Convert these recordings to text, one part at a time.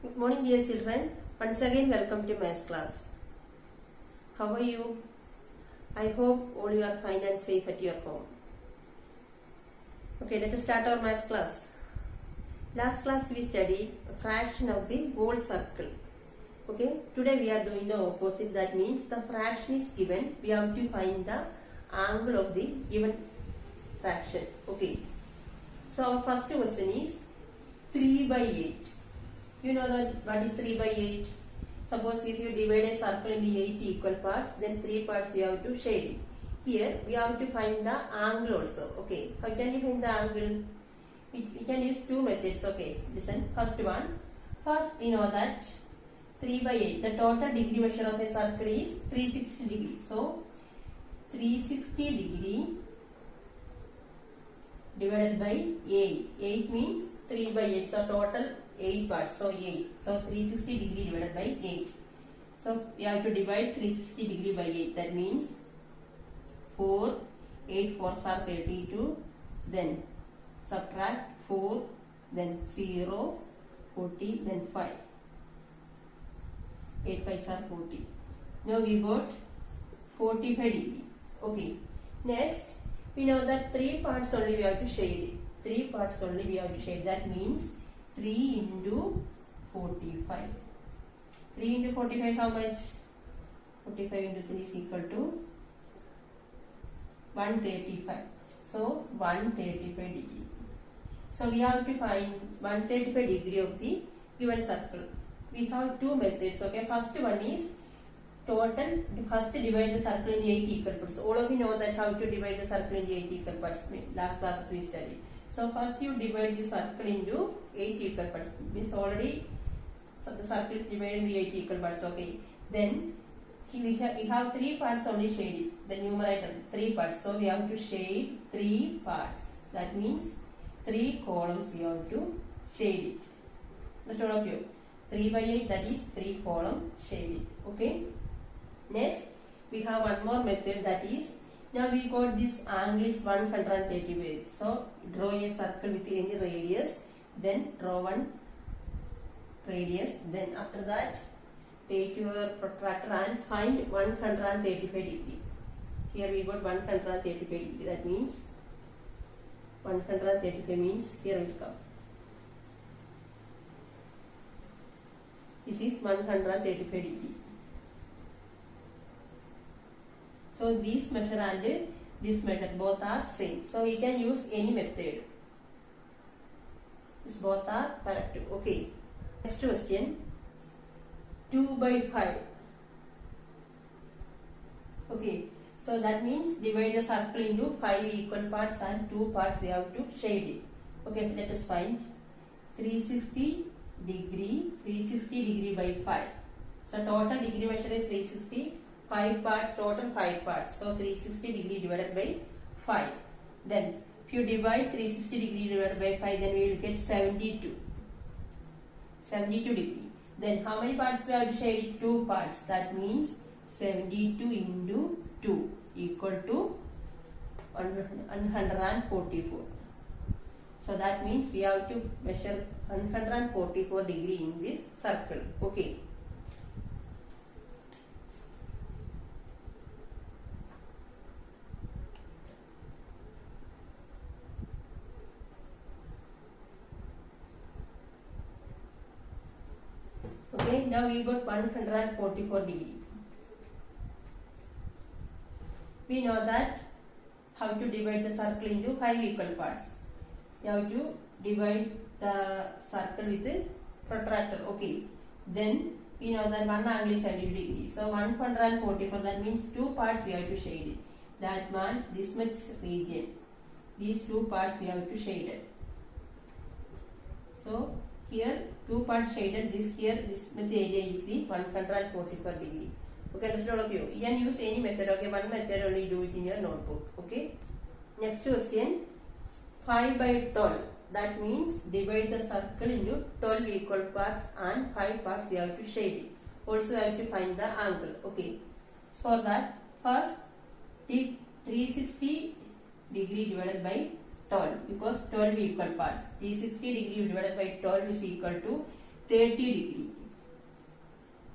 Good morning, dear children. Once again, welcome to maths class. How are you? I hope all you are fine and safe at your home. Okay, let us start our maths class. Last class we studied a fraction of the whole circle. Okay, today we are doing the opposite. That means the fraction is given. We have to find the angle of the given fraction. Okay. So our first question is 3 by 8. You know that what is 3 by 8? Suppose if you divide a circle into 8 equal parts, then 3 parts we have to shade it. Here we have to find the angle also. Okay, how can you find the angle? We can use two methods. Okay, listen. First we know that 3 by 8, the total degree measure of a circle is 360 degree. So 360 degree divided by 8. 8 means 3 by 8. So total 8 parts. So 8. So 360 degree divided by 8. So we have to divide 360 degree by 8. That means 4. 8 4s are 32. Then subtract 4. Then 0. 40. Then 5. 8 5s are 40. Now we got 45 degree. Okay. Next, we know that 3 parts only we have to shade it. 3 parts only we have to shade. That means 3 into 45. 3 into 45 how much? 45 into 3 is equal to 135. So 135 degree. So we have to find 135 degree of the given circle. We have two methods. Okay, first one is total. First divide the circle into 8 equal parts. All of you know that how to divide the circle into 8 equal parts. Last classes we studied. So first you divide the circle into 8 equal parts. Means already the circle is divided into 8 equal parts. Okay. Then we have 3 parts only shaded. The numerator 3 parts. So we have to shade 3 parts. That means 3 columns you have to shade it. That's all of you. 3 by 8, that is 3 column shaded. Okay. Next we have one more method, that is, now we got this angle is 130 degrees. So draw a circle with any radius, then draw one radius, then after that take your protractor and find 135 degree. Here we got 135 degree. That means 135 means here will come. This is 135 degree. So this method and this method both are same. So we can use any method. This both are correct. Okay. Next question. 2 by 5. Okay. So that means divide the circle into 5 equal parts and 2 parts we have to shade it. Okay. Let us find 360 degree by 5. So total degree measure is 360. 5 parts, total 5 parts. So 360 degree divided by 5. Then if you divide 360 degree divided by 5, then we will get 72. 72 degree. Then how many parts we have to shade? 2 parts. That means 72 into 2 equal to 144. So that means we have to measure 144 degree in this circle. Okay. Okay, now we got 144 degree. We know that how to divide the circle into 5 equal parts. You have to divide the circle with the protractor. Okay. Then we know that one angle is 70 degree. So 144, that means 2 parts we have to shade it. That means this much region. These 2 parts we have to shade it. So here 2 parts shaded. This much area is the 144 degree. Okay, understood all of you. You can use any method. Okay, one method only, do it in your notebook. Okay. Next question. 5 by 12. That means divide the circle into 12 equal parts and 5 parts we have to shade it. Also we have to find the angle. Okay. For that, first take 360 degree divided by 12 because 12 equal parts. 360 degree divided by 12 is equal to 30 degree.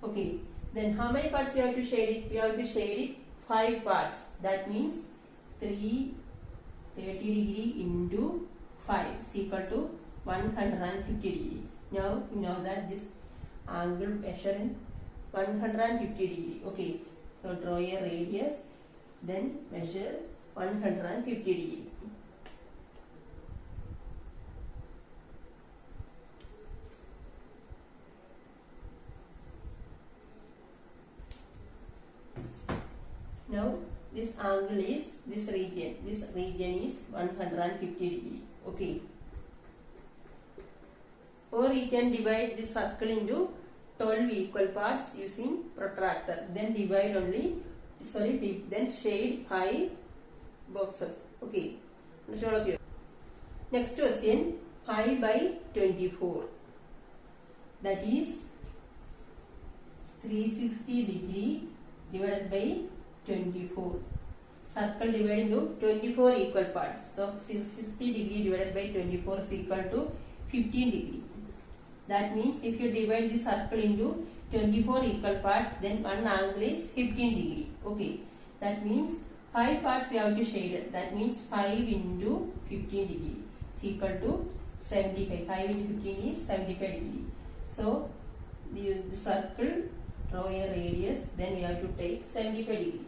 Okay. Then how many parts we have to shade it? We have to shade it 5 parts. That means 30 degree into 5 is equal to 150 degree. Now you know that this angle measure in 150 degree. Okay. So draw a radius, then measure 150 degree. Now this angle is this region. This region is 150 degree. Okay. Or we can divide this circle into 12 equal parts using protractor. Then divide only. Then shade 5 boxes. Okay. Next question, 5 by 24. That is 360 degree divided by 24. Circle divided into 24 equal parts. So 60 degree divided by 24 is equal to 15 degree. That means if you divide the circle into 24 equal parts, then one angle is 15 degree. Okay. That means 5 parts we have to shade it. That means 5 into 15 degree is equal to 75. 5 into 15 is 75 degree. So the circle, draw a radius, then we have to take 75 degree.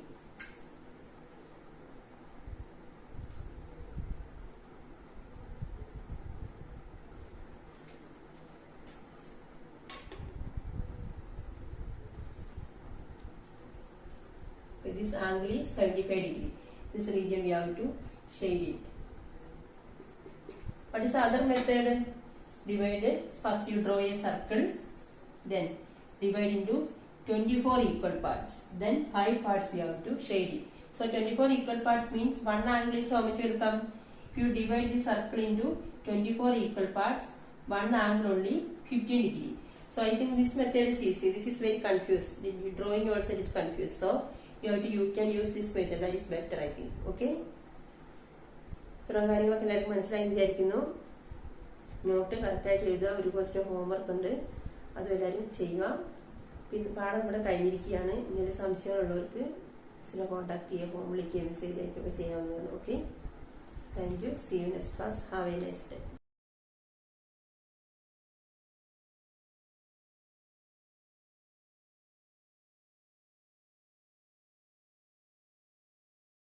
This angle is 75 degree. This region we have to shade it. What is the other method? Divide. First you draw a circle, then divide into 24 equal parts. Then 5 parts we have to shade it. So 24 equal parts means one angle is how much will come? If you divide the circle into 24 equal parts, one angle only 15 degree. So I think this method is easy. This is very confused. The drawing also is confused. So you can use this method. That is better, I think. Okay. ഇത്രയും കാര്യങ്ങളൊക്കെ എല്ലാവർക്കും മനസ്സിലായി വിചാരിക്കുന്നു. Not കറക്റ്റായിട്ട് എഴുതുക. ഒരു question homework ഉണ്ട്, അത് എല്ലാവരും ചെയ്യുക. പിന്നെ പാഠം ഇവിടെ കഴിഞ്ഞിരിക്കുകയാണ്. എന്തെങ്കിലും സംശയങ്ങളുള്ളവർക്ക് കോൺടാക്ട് ചെയ്യുക, ഫോൺ വിളിക്കുക, മെസ്സേജ് അയക്കുകയൊക്കെ ചെയ്യാവുന്നതാണ്. Okay. Thank you. See you next class. Have a nice day.